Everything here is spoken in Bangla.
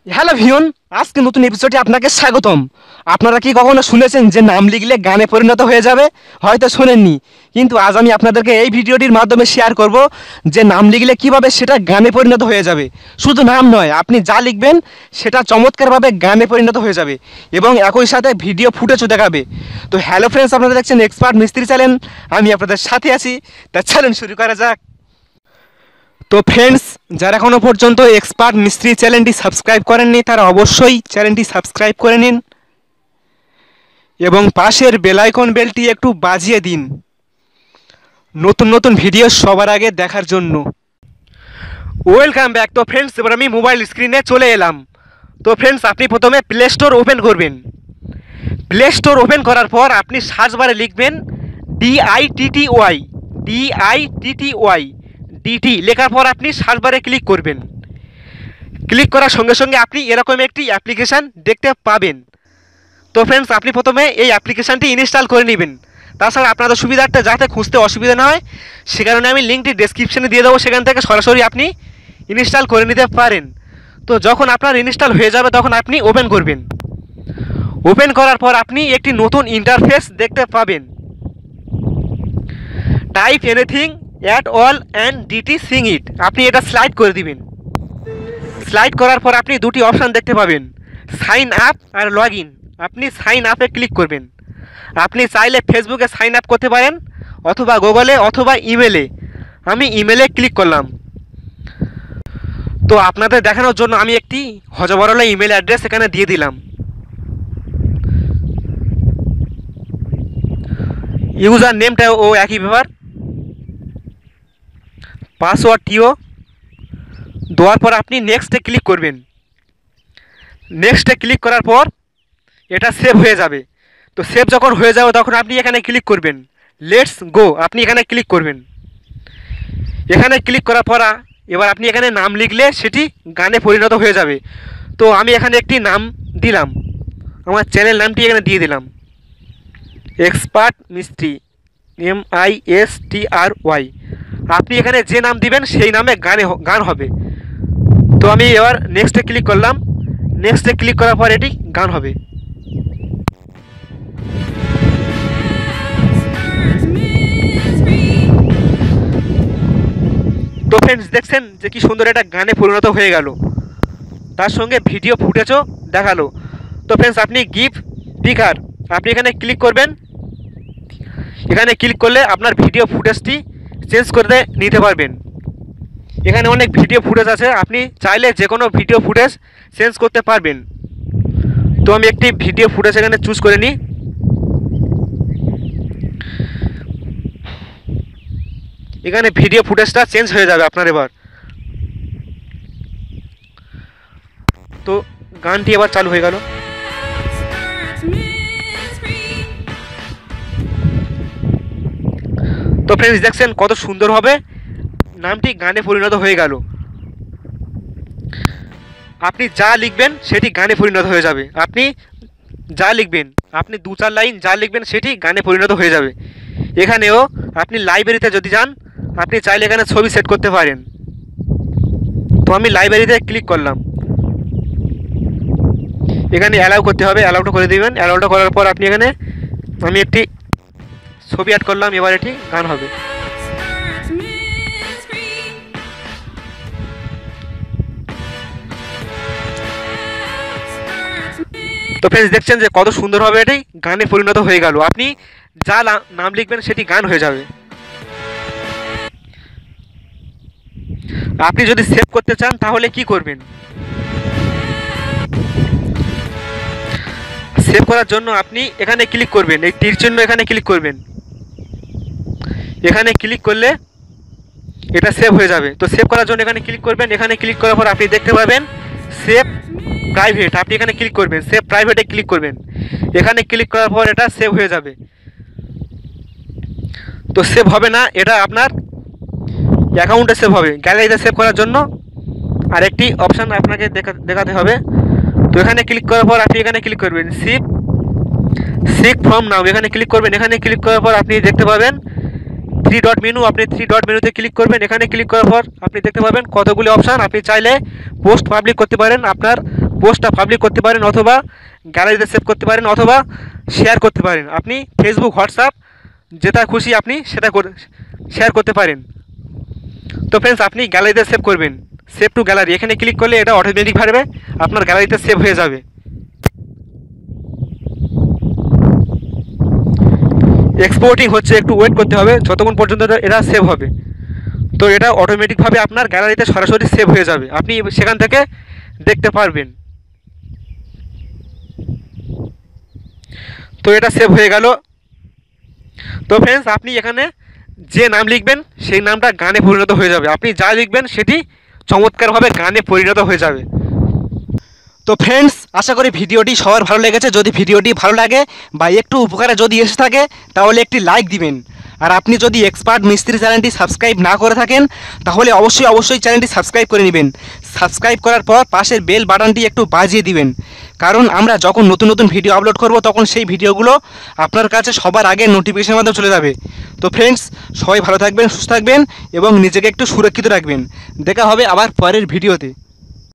হ্যালো ভিউন, আজকে নতুন এপিসোডে আপনাকে স্বাগতম। আপনারা কি কখনো শুনেছেন যে নাম লিখলে গানে পরিণত হয়ে যাবে? হয়তো শোনেননি, কিন্তু আজ আমি আপনাদেরকে এই ভিডিওটির মাধ্যমে শেয়ার করব যে নাম লিখলে কিভাবে সেটা গানে পরিণত হয়ে যাবে। শুধু নাম নয়, আপনি যা লিখবেন সেটা চমৎকারভাবে গানে পরিণত হয়ে যাবে এবং একই সাথে ভিডিও ফুটেজও দেখাবে। তো হ্যালো ফ্রেন্ডস, আপনারা দেখছেন এক্সপার্ট মিস্ত্রি চ্যানেল। আমি আপনাদের সাথে আছি। তা চলুন শুরু করা যাক। তো ফ্রেন্ডস, যারা এখনও পর্যন্ত এক্সপার্ট মিস্ত্রি চ্যানেলটি সাবস্ক্রাইব করেননি তারা অবশ্যই চ্যানেলটি সাবস্ক্রাইব করে নিন এবং পাশের বেল আইকন বেলটি একটু বাজিয়ে দিন নতুন নতুন ভিডিও সবার আগে দেখার জন্য। Welcome back. তো ফ্রেন্ডস, এবার আমি মোবাইল স্ক্রিনে চলে এলাম। তো ফ্রেন্ডস, আপনি প্রথমে প্লে স্টোর ওপেন করবেন। প্লে স্টোর ওপেন করার পর আপনি সার্চ বারে লিখবেন DITTY DITTY লেখার পর আপনি সার্চ বারে ক্লিক করবেন। ক্লিক করার সঙ্গে সঙ্গে আপনি এরকম একটি অ্যাপ্লিকেশান দেখতে পাবেন। তো ফ্রেন্ডস, আপনি প্রথমে এই অ্যাপ্লিকেশানটি ইনস্টল করে নেবেন। তাছাড়া আপনাদের সুবিধার্থে যাতে খুঁজতে অসুবিধা না হয় সে কারণে আমি লিঙ্কটি ডেসক্রিপশানে দিয়ে দেবো, সেখান থেকে সরাসরি আপনি ইনস্টল করে নিতে পারেন। তো যখন আপনার ইনস্টল হয়ে যাবে তখন আপনি ওপেন করবেন। ওপেন করার পর আপনি একটি নতুন ইন্টারফেস দেখতে পাবেন। Type anything at all and ডিটি সিং ইট, আপনি এটা স্লাইড করে দিবেন। স্লাইড করার পর আপনি দুটি অপশান দেখতে পাবেন, সাইন আপ আর লগ ইন। আপনি সাইন আপে ক্লিক করবেন। আপনি চাইলে ফেসবুকে সাইন আপ করতে পারেন অথবা গুগলে অথবা ইমেলে। আমি ইমেলে ক্লিক করলাম। তো আপনাদের দেখানোর জন্য আমি একটি হজবরলা ইমেল অ্যাড্রেস এখানে দিয়ে দিলাম। ইউজার নেমটা ও একই ব্যাপার, পাসওয়ার্ডটিও দেওয়ার পর আপনি নেক্সটে ক্লিক করবেন। নেক্সটে ক্লিক করার পর এটা সেভ হয়ে যাবে। তো সেভ যখন হয়ে যাবে তখন আপনি এখানে ক্লিক করবেন, লেটস গো, আপনি এখানে ক্লিক করবেন। এখানে ক্লিক করার পর এবার আপনি এখানে নাম লিখলে সেটি গানে পরিণত হয়ে যাবে। তো আমি এখানে একটি নাম দিলাম, আমার চ্যানেল নামটি এখানে দিয়ে দিলাম, এক্সপার্ট মিস্ত্রি, MISTRY। আপনি এখানে যে নাম দিবেন সেই নামে গান হবে। তো আমি এবার নেক্সটে ক্লিক করলাম। নেক্সটে ক্লিক করার পর এটি গান হবে। তো ফ্রেন্ডস, দেখছেন যে কি সুন্দর এটা গানে পরিণত হয়ে গেল, তার সঙ্গে ভিডিও ফুটেজও দেখালো। তো ফ্রেন্ডস, আপনি গিভ পিকার, আপনি এখানে ক্লিক করবেন। এখানে ক্লিক করলে আপনার ভিডিও ফুটেজটি চেঞ্জ করে নিতে পারবেন। এখানে অনেক ভিডিও ফুটেজ আছে, আপনি চাইলে যে কোনো ভিডিও ফুটেজ চেঞ্জ করতে পারবেন। তো আমি একটি ভিডিও ফুটেজ এখানে চুজ করে নিই। এখানে ভিডিও ফুটেজটা চেঞ্জ হয়ে যাবে আপনার এবার। তো গানটি এবার চালু হয়ে গেল। তো ফ্রেন্ডস, দেখছেন কত সুন্দরভাবে নামটি গানে পরিণত হয়ে গেল। আপনি যা লিখবেন সেটি গানে পরিণত হয়ে যাবে। আপনি যা লিখবেন, আপনি 2-4 লাইন যা লিখবেন সেটি গানে পরিণত হয়ে যাবে। এখানেও আপনি লাইব্রেরিতে যদি যান আপনি চাইলে এখানে ছবি সেট করতে পারেন। তো আমি লাইব্রেরিতে ক্লিক করলাম। এখানে অ্যালাউ করতে হবে, অ্যালাউটা করে দেবেন। অ্যালাউটা করার পর আপনি এখানে আমি একটি ছবি অ্যাড করলাম, এবার এটি গান হবে। তো ফ্রেন্ডস, দেখছেন যে কত সুন্দরভাবে এটি গানে পরিণত হয়ে গেল। আপনি যা নাম লিখবেন সেটি গান হয়ে যাবে। আপনি যদি সেভ করতে চান তাহলে কি করবেন? সেভ করার জন্য আপনি এখানে ক্লিক করবেন, এই তীর চিহ্ন এখানে ক্লিক করবেন। এখানে ক্লিক করলে এটা সেভ হয়ে যাবে। তো সেভ করার জন্য এখানে ক্লিক করবেন। এখানে ক্লিক করার পর আপনি দেখতে পাবেন সেভ প্রাইভেট, আপনি এখানে ক্লিক করবেন। সেভ প্রাইভেটে ক্লিক করবেন। এখানে ক্লিক করার পর এটা সেভ হয়ে যাবে। তো সেভ হবে না, এটা আপনার অ্যাকাউন্টে সেভ হবে। গ্যালারিতে সেভ করার জন্য আরেকটি অপশান আপনাকে দেখাতে হবে। তো এখানে ক্লিক করার পর আপনি এখানে ক্লিক করবেন, সিক ফ্রম নাও, এখানে ক্লিক করবেন। এখানে ক্লিক করার পর আপনি দেখতে পাবেন 3 ডট মেনু, আপনি 3 ডট মেনুতে ক্লিক করবেন। এখানে ক্লিক করার পর আপনি দেখতে পাবেন কতগুলি অপশান। আপনি চাইলে পোস্ট পাবলিক করতে পারেন, আপনার পোস্টটা পাবলিক করতে পারেন, অথবা গ্যালারিতে সেভ করতে পারেন, অথবা শেয়ার করতে পারেন। আপনি ফেসবুক, হোয়াটসঅ্যাপ যেটা খুশি আপনি সেটা শেয়ার করতে পারেন। তো ফ্রেন্ডস, আপনি গ্যালারিতে সেভ করবেন, সেভ টু গ্যালারি, এখানে ক্লিক করলে এটা অটোমেটিকভাবে আপনার গ্যালারিতে সেভ হয়ে যাবে। এক্সপোর্টিং হচ্ছে, একটু ওয়েট করতে হবে যতক্ষণ পর্যন্ত এটা সেভ হবে। তো এটা অটোমেটিকভাবে আপনার গ্যালারিতে সরাসরি সেভ হয়ে যাবে, আপনি সেখান থেকে দেখতে পারবেন। তো এটা সেভ হয়ে গেল। তো ফ্রেন্ডস, আপনি এখানে যে নাম লিখবেন সেই নামটা গানে পরিণত হয়ে যাবে, আপনি যা লিখবেন সেটি চমৎকারভাবে গানে পরিণত হয়ে যাবে। তো ফ্রেন্ডস, আশা করি ভিডিওটি সবার ভালো লেগেছে। যদি ভিডিওটি ভালো লাগে বা একটু উপকারে যদি এসে থাকে তাহলে একটি লাইক দিবেন। আর আপনি যদি এক্সপার্ট মিস্ত্রি চ্যানেলটি সাবস্ক্রাইব না করে থাকেন তাহলে অবশ্যই চ্যানেলটি সাবস্ক্রাইব করে নেবেন। সাবস্ক্রাইব করার পর পাশের বেল বাটনটি একটু বাজিয়ে দিবেন, কারণ আমরা যখন নতুন নতুন ভিডিও আপলোড করব তখন সেই ভিডিওগুলো আপনার কাছে সবার আগে নোটিফিকেশনের মাধ্যমে চলে যাবে। তো ফ্রেন্ডস, সবাই ভালো থাকবেন, সুস্থ থাকবেন এবং নিজেকে একটু সুরক্ষিত রাখবেন। দেখা হবে আবার পরের ভিডিওতে।